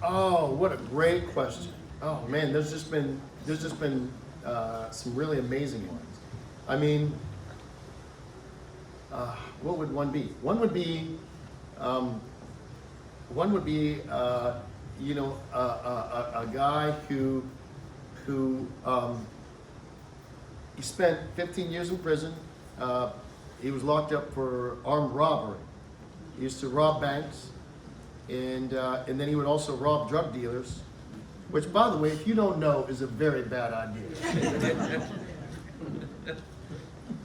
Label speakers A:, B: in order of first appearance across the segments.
A: Oh, what a great question. Oh man, there's just been some really amazing ones. I mean, what would one be? One would be a guy who he spent 15 years in prison. He was locked up for armed robbery. He used to rob banks, and then he would also rob drug dealers, which, by the way, if you don't know, is a very bad idea.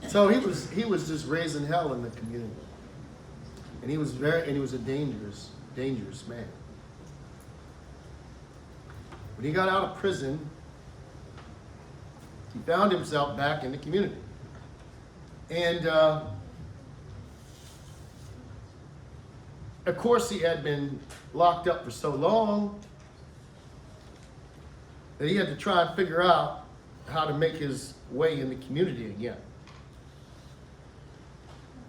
A: So he was just raising hell in the community, and he was a dangerous man. When he got out of prison, he found himself back in the community. And of course, he had been locked up for so long that he had to try and figure out how to make his way in the community again.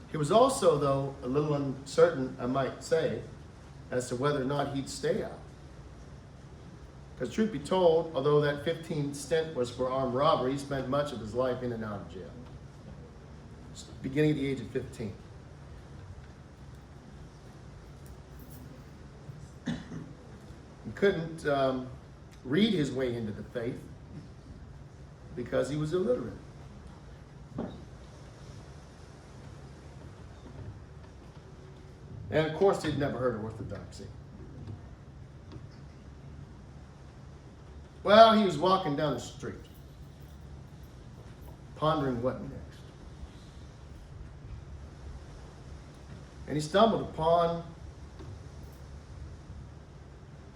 A: He was also, though, a little uncertain, I might say, as to whether or not he'd stay out. Because truth be told, although that 15 stint was for armed robbery, he spent much of his life in and out of jail, beginning at the age of 15. He couldn't read his way into the faith because he was illiterate. And of course, he'd never heard of Orthodoxy. Well, he was walking down the street, pondering what next. And he stumbled upon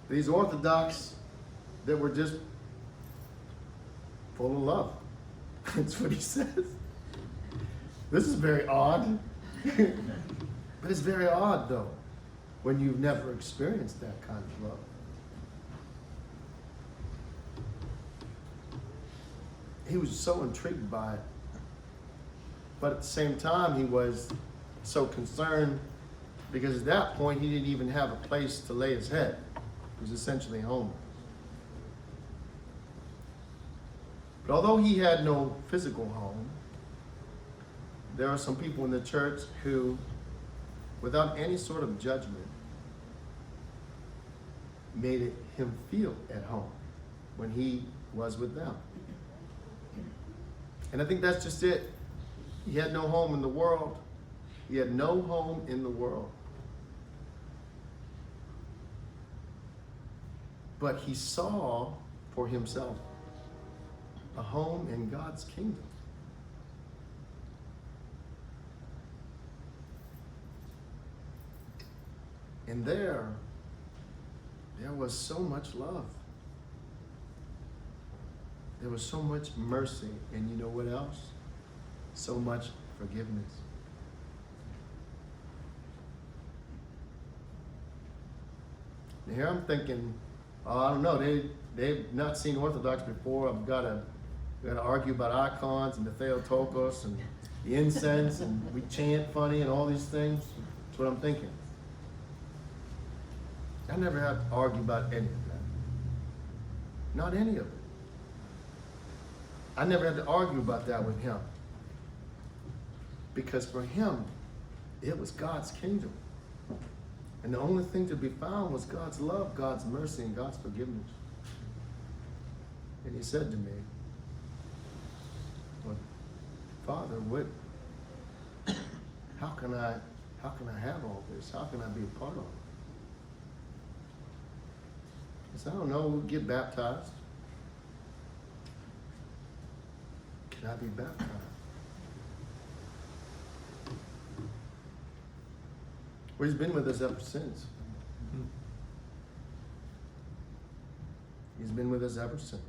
A: these Orthodox that were just full of love. That's what he says. This is very odd. But it's very odd, though, when you've never experienced that kind of love. He was so intrigued by it. But at the same time, he was so concerned because at that point, he didn't even have a place to lay his head. He was essentially homeless. But although he had no physical home, there are some people in the church who, without any sort of judgment, made him feel at home when he was with them. And I think that's just it. He had no home in the world. He had no home in the world. But he saw for himself a home in God's kingdom. And there was so much love. There was so much mercy. And you know what else? So much forgiveness. Now here I'm thinking, I don't know, they've not seen Orthodox before. I've got to argue about icons and the Theotokos and the incense and we chant funny and all these things. That's what I'm thinking. I never had to argue about any of that. Not any of it. I never had to argue about that with him. Because for him, it was God's kingdom. And the only thing to be found was God's love, God's mercy, and God's forgiveness. And he said to me, well, Father, how can I have all this? How can I be a part of it? I said, I don't know, we'll get baptized. Can I be baptized? Well, he's been with us ever since. He's been with us ever since.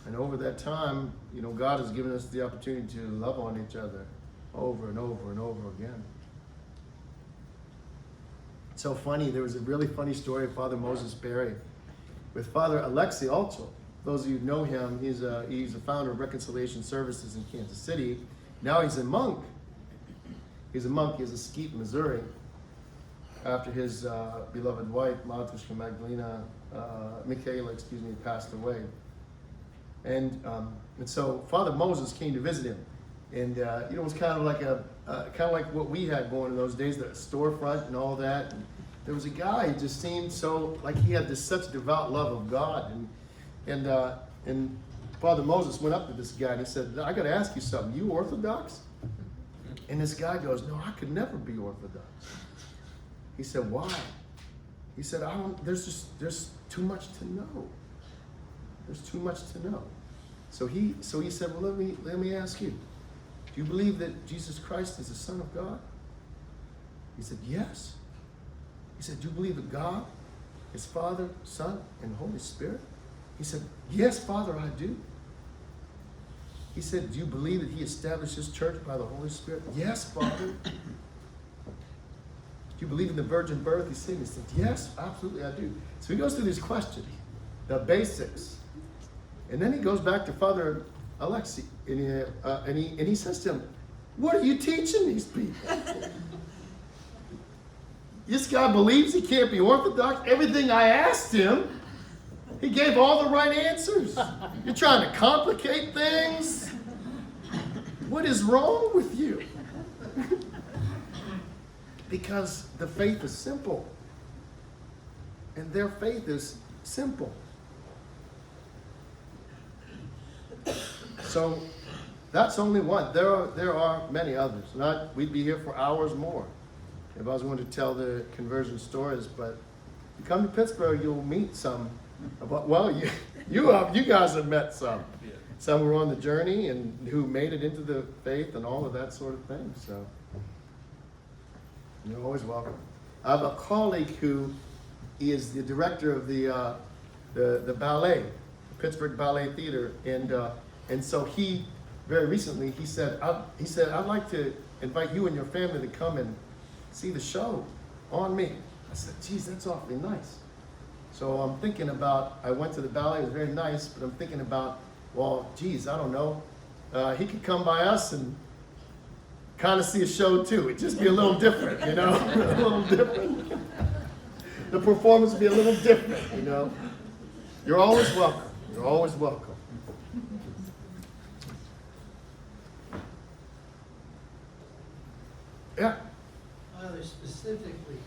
A: And over that time, God has given us the opportunity to love on each other over and over and over again. It's so funny, there was a really funny story of Father Moses Berry with Father Alexei also. Those of you who know him, he's a founder of Reconciliation Services in Kansas City. Now he's a monk. He's a monk in Mesquite, Missouri. after his beloved wife, Michaela, passed away. And so Father Moses came to visit him. And it was kind of like what we had going in those days, the storefront and all that. And there was a guy who just seemed so like he had such devout love of God. And Father Moses went up to this guy and he said, I got to ask you something. You Orthodox? And this guy goes, no, I could never be Orthodox. He said, why? He said, there's too much to know. There's too much to know. So he said, well, let me ask you. Do you believe that Jesus Christ is the Son of God? He said, yes. He said, do you believe that God is Father, Son, and Holy Spirit? He said, yes, Father, I do. He said, do you believe that he established his church by the Holy Spirit? Yes, Father. Do you believe in the virgin birth? He said, yes, absolutely I do. So he goes through these questions, the basics. And then he goes back to Father Alexei, and he says to him, what are you teaching these people? This guy believes he can't be Orthodox. Everything I asked him, he gave all the right answers. You're trying to complicate things? What is wrong with you? Because the faith is simple. And their faith is simple. So that's only one. There are many others. We'd be here for hours more if I was going to tell the conversion stories. But you come to Pittsburgh, you'll meet some. You guys have met some. Some who were on the journey and who made it into the faith and all of that sort of thing. So you're always welcome. I have a colleague who is the director of the ballet, the Pittsburgh Ballet Theater, and so he very recently he said I'd like to invite you and your family to come and see the show on me. I said, geez, that's awfully nice. So I'm thinking about, I went to the ballet, it was very nice, but I'm thinking about, well, geez, I don't know. He could come by us and kind of see a show too. It'd just be a little different, a little different. The performance would be a little different, You're always welcome. You're always welcome. Yeah.
B: Father, specifically,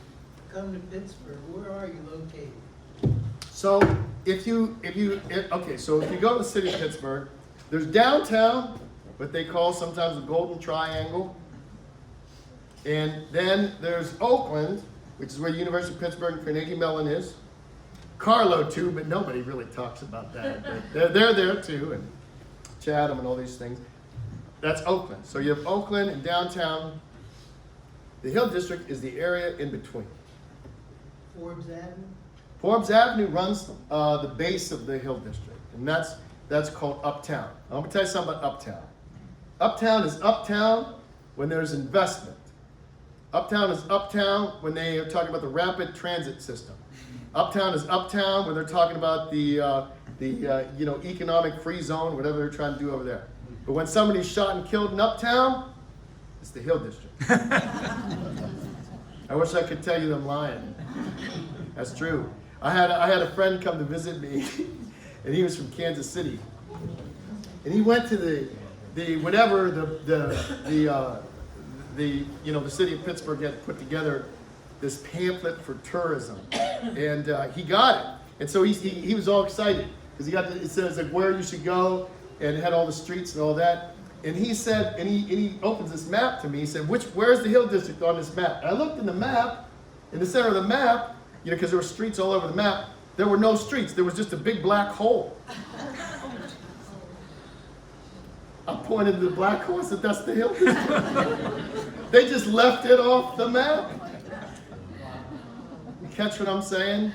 B: come to Pittsburgh. Where are you located?
A: So if you go to the city of Pittsburgh, there's downtown, what they call sometimes the Golden Triangle, and then there's Oakland, which is where the University of Pittsburgh and Carnegie Mellon is. Carlo too, but nobody really talks about that. But they're there too, and Chatham and all these things. That's Oakland. So you have Oakland and downtown. The Hill District is the area in between.
B: Forbes Avenue?
A: Forbes Avenue runs the base of the Hill District, and that's called Uptown. I'm going to tell you something about Uptown. Uptown is uptown when there's investment. Uptown is uptown when they are talking about the rapid transit system. Uptown is uptown when they're talking about the economic free zone, whatever they're trying to do over there. But when somebody's shot and killed in Uptown, it's the Hill District. I wish I could tell you I'm lying. That's true. I had a friend come to visit me, and he was from Kansas City, and he went to the city of Pittsburgh had put together this pamphlet for tourism, and he got it, and so he was all excited because it says like where you should go, and it had all the streets and all that. And he said, and he opens this map to me. He said, where's the Hill District on this map? And I looked in the map, in the center of the map, because there were streets all over the map. There were no streets. There was just a big black hole. I pointed to the black hole and said, that's the Hill District. They just left it off the map. You catch what I'm saying?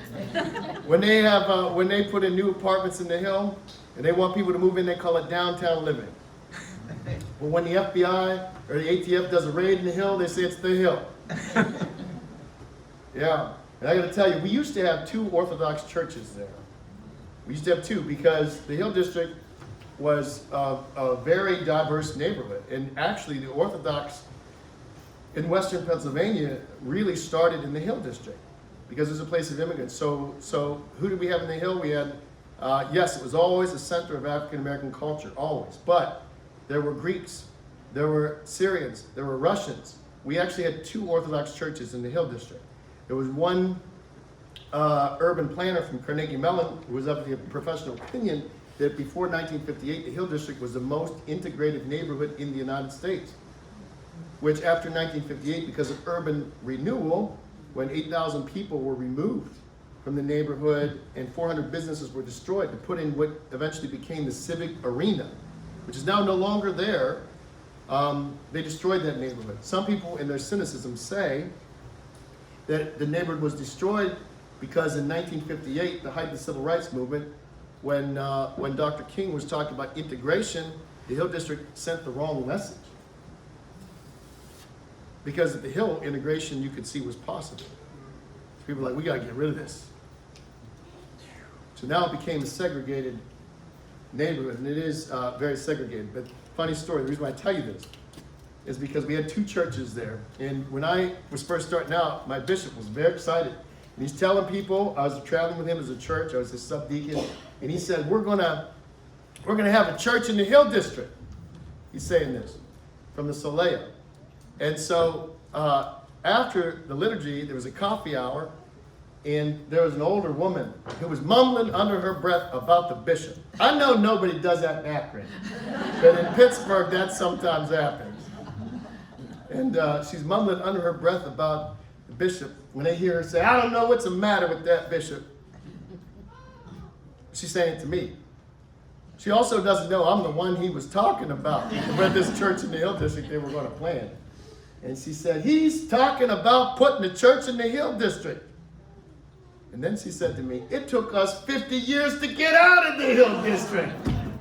A: When they put in new apartments in the Hill, and they want people to move in, they call it downtown living. But when the FBI or the ATF does a raid in the Hill, they say it's the Hill. Yeah, and I got to tell you, we used to have 2 Orthodox churches there. We used to have 2 because the Hill District was a very diverse neighborhood. And actually, the Orthodox in Western Pennsylvania really started in the Hill District because it was a place of immigrants. So who did we have in the Hill? We had, yes, it was always a center of African American culture, always. But there were Greeks, there were Syrians, there were Russians. We actually had 2 Orthodox churches in the Hill District. There was one urban planner from Carnegie Mellon who was of the professional opinion that before 1958, the Hill District was the most integrated neighborhood in the United States, which after 1958, because of urban renewal, when 8,000 people were removed from the neighborhood and 400 businesses were destroyed to put in what eventually became the civic arena, which is now no longer there, they destroyed that neighborhood. Some people in their cynicism say that the neighborhood was destroyed because in 1958, the height of the civil rights movement, when Dr. King was talking about integration, the Hill District sent the wrong message. Because at the Hill, integration you could see was possible. People were like, we gotta get rid of this. So now it became a segregated neighborhood, and it is very segregated. But funny story, the reason why I tell you this is because we had 2 churches there. And when I was first starting out, my bishop was very excited. And he's telling people, I was traveling with him as a church, I was his subdeacon, and he said, we're gonna have a church in the Hill District. He's saying this, from the Solea. And so after the liturgy, there was a coffee hour, and there was an older woman who was mumbling under her breath about the bishop. I know nobody does that in Akron, but in Pittsburgh that sometimes happens. And she's mumbling under her breath about the bishop. When they hear her say, I don't know what's the matter with that bishop, she's saying it to me. She also doesn't know I'm the one he was talking about. About this church in the Hill District they were going to plant. And she said, he's talking about putting a church in the Hill District. And then she said to me, it took us 50 years to get out of the Hill District.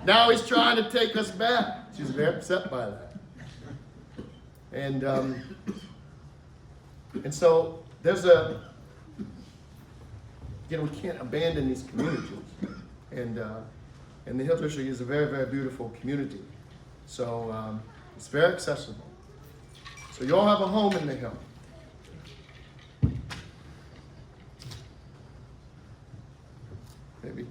A: Now he's trying to take us back. She's very upset by that. And so there's we can't abandon these communities. And the Hill District is a very, very beautiful community. So it's very accessible. So you all have a home in the Hill. Maybe